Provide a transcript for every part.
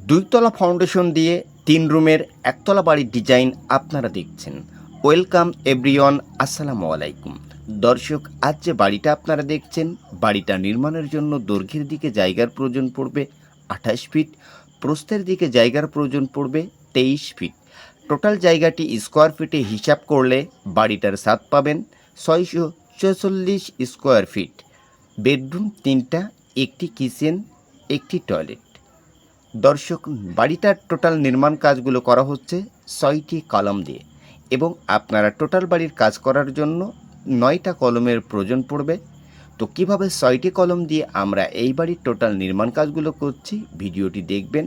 দুইতলা foundation দিয়ে 3 রুমের একতলা বাড়ির ডিজাইন আপনারা দেখছেন। ওয়েলকাম এভরিওয়ান, আসসালামু আলাইকুম। দর্শক, আজ যে বাড়িটা আপনারা দেখছেন, বাড়িটা নির্মাণের জন্য দৈর্ঘ্যের দিকে জায়গার প্রয়োজন পড়বে 28 ফিট, প্রস্থের দিকে জায়গার প্রয়োজন পড়বে 23 ফিট। টোটাল জায়গাটি স্কোয়ার ফিটে হিসাব করলে বাড়িটার ছাদ পাবেন 646 স্কোয়ার ফিট। বেডরুম 3টা, একটি কিচেন, একটি টয়লেট। দর্শক, বাড়িটার টোটাল নির্মাণ কাজগুলো করা হচ্ছে 6টি কলম দিয়ে, এবং আপনারা টোটাল বাড়ির কাজ করার জন্য 9টা কলমের প্রয়োজন পড়বে। তো কিভাবে 6টি কলম দিয়ে আমরা এই বাড়ির টোটাল নির্মাণ কাজগুলো করছি, ভিডিওটি দেখবেন।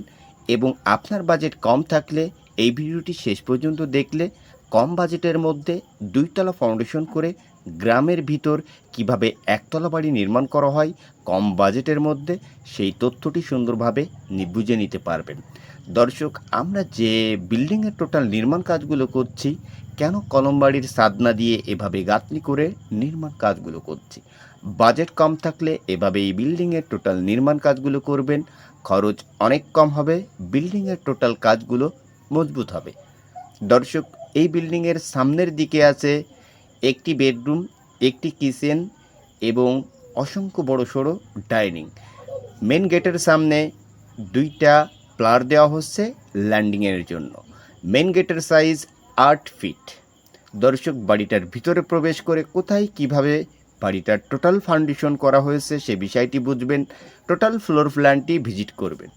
এবং আপনার বাজেট কম থাকলে এই ভিডিওটি শেষ পর্যন্ত দেখলে কম বাজেটের মধ্যে দুইতলা ফাউন্ডেশন করে গ্রামের ভিতর কিভাবে একতলা বাড়ি নির্মাণ করা হয় কম বাজেটের মধ্যে, সেই তথ্যটি সুন্দরভাবে বুঝে নিতে পারবেন। দর্শক, আমরা যে বিল্ডিংয়ের টোটাল নির্মাণ কাজগুলো করছি, কেন কলম বাড়ির ছাদ না দিয়ে এভাবে গাঁথনি করে নির্মাণ কাজগুলো করছি। বাজেট কম থাকলে এভাবে এই বিল্ডিংয়ের টোটাল নির্মাণ কাজগুলো করবেন, খরচ অনেক কম হবে, বিল্ডিংয়ের টোটাল কাজগুলো মজবুত হবে। দর্শক, এই বিল্ডিংয়ের সামনের দিকে আছে একটি বেডরুম, একটি কিচেন এবং অসংখ্য বড় সড়ো ডাইনিং। মেন গেটের সামনে 2টা প্লার দেওয়া হচ্ছে ল্যান্ডিংয়ের জন্য। মেন গেটের সাইজ 8 ফিট। দর্শক, বাড়িটার ভিতরে প্রবেশ করে কোথায় কিভাবে বাড়িটার টোটাল ফাউন্ডেশন করা হয়েছে সে বিষয়টি বুঝবেন, টোটাল ফ্লোর প্ল্যানটি ভিজিট করবেন।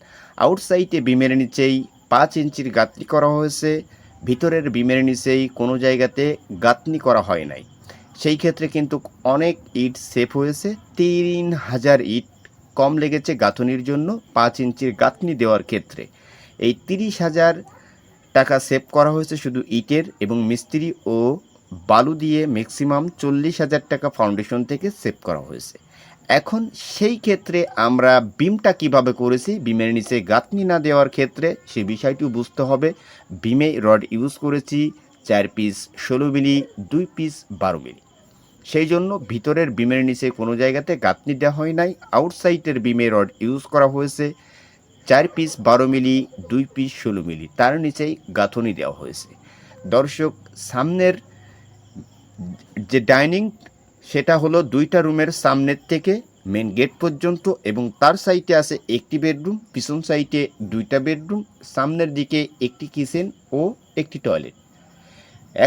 আউটসাইডে বিমের নিচেই 5 ইঞ্চির গাঁথনি করা হয়েছে, ভিতরের বিমের নিচেই কোনো জায়গাতে গাঁথনি করা হয় নাই। সেই ক্ষেত্রে কিন্তু অনেক ইট সেভ হয়েছে। 3000 ইট কম লেগেছে গাঁথনির জন্য 5 ইঞ্চির গাঁথনি দেওয়ার ক্ষেত্রে। এই 30,000 টাকা সেভ করা হয়েছে শুধু ইটের, এবং মিস্ত্রি ও বালু দিয়ে ম্যাক্সিমাম 40,000 টাকা ফাউন্ডেশন থেকে সেভ করা হয়েছে। এখন সেই ক্ষেত্রে আমরা বিমটা কিভাবে করেছি, বিমের নিচে গাঁথনি না দেওয়ার ক্ষেত্রে সে বিষয়টিও বুঝতে হবে। বিমে রড ইউজ করেছি 4 পিস 16 মিলি, 2 পিস 12 মিলি। সেই জন্য ভিতরের বিমের নিচে কোনো জায়গাতে গাঁথনি দেওয়া হয় নাই। আউটসাইডের বিমে রড ইউজ করা হয়েছে 4 পিস 12 মিলি, 2 পিস 16 মিলি, তার নিচেই গাঁথনি দেওয়া হয়েছে। দর্শক, সামনের যে ডাইনিং সেটা হলো 2টা রুমের সামনের থেকে মেন গেট পর্যন্ত, এবং তার সাইডে আছে একটি বেডরুম, পিছন সাইডে 2টা বেডরুম, সামনের দিকে একটি কিচেন ও একটি টয়লেট।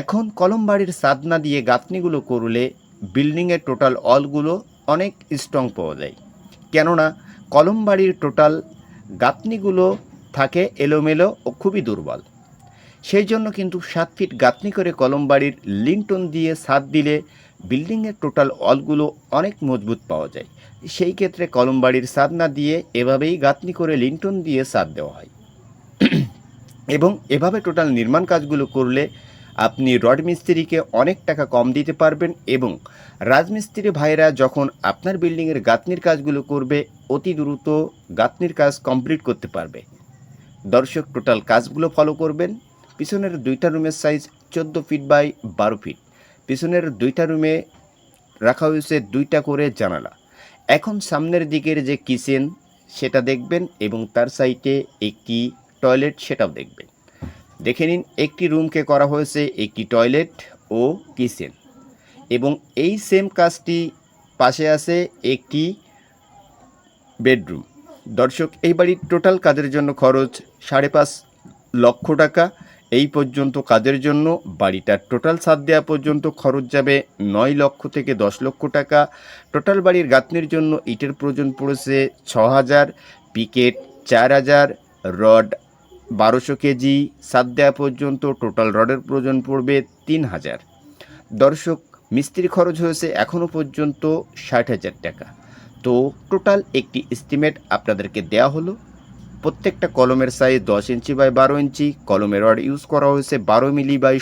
এখন কলম বাড়ির ছাদ না দিয়ে গাঁথনিগুলো করলে বিল্ডিংয়ের টোটাল অলগুলো অনেক স্ট্রং পাওয়া যায়। কেননা কলম বাড়ির টোটাল গাঁথনিগুলো থাকে এলোমেলো ও খুবই দুর্বল। সেই জন্য কিন্তু 7 ফিট গাঁথনি করে কলম বাড়ির লিন্টন দিয়ে ছাদ দিলে বিল্ডিংয়ের টোটাল অলগুলো অনেক মজবুত পাওয়া যায়। সেই ক্ষেত্রে কলম বাড়ির ছাদ না দিয়ে এভাবেই গাঁথনি করে লিন্টন দিয়ে ছাদ দেওয়া হয়। এবং এভাবে টোটাল নির্মাণ কাজগুলো করলে আপনি রড মিস্ত্রিকে অনেক টাকা কম দিতে পারবেন, এবং রাজমিস্ত্রি ভাইরা যখন আপনার বিল্ডিংয়ের গাঁথনির কাজগুলো করবে অতি দ্রুত গাঁথনির কাজ কমপ্লিট করতে পারবে। দর্শক, টোটাল কাজগুলো ফলো করবেন। পিছনের 2টা রুমের সাইজ 14 ফিট বাই 12 ফিট। পিছনের 2টা রুমে রাখা হয়েছে 2টা করে জানালা। এখন সামনের দিকের যে কিচেন সেটা দেখবেন, এবং তার সাইডে একটি টয়লেট সেটাও দেখবেন। দেখে নিন, একটি রুমকে করা হয়েছে একটি টয়লেট ও কিচেন, এবং এই সেম কাজটি পাশে আছে একটি বেডরুম। দর্শক, এই বাড়ির টোটাল কাজের জন্য খরচ 5.5 লক্ষ টাকা। এই পর্যন্ত কাজের জন্য বাড়িটার টোটাল ছাদ দেওয়া পর্যন্ত খরচ যাবে 9 লক্ষ থেকে 10 লক্ষ টাকা। টোটাল বাড়ির গাঁথনির জন্য ইটের প্রয়োজন পড়েছে 6,000, পিকেট 4,000, রড 1200 কেজি, ছাদ দেওয়া পর্যন্ত টোটাল রডের প্রয়োজন পড়বে 3,000। দর্শক, মিস্ত্রি খরচ হয়েছে এখনও পর্যন্ত 60,000 টাকা। তো টোটাল একটি এস্টিমেট আপনাদেরকে দেওয়া হলো। প্রত্যেকটা কলমের সাইজ 10 ইঞ্চি বাই 12 ইঞ্চি, কলমের রড ইউজ করা হয়েছে 12 মিলি বাই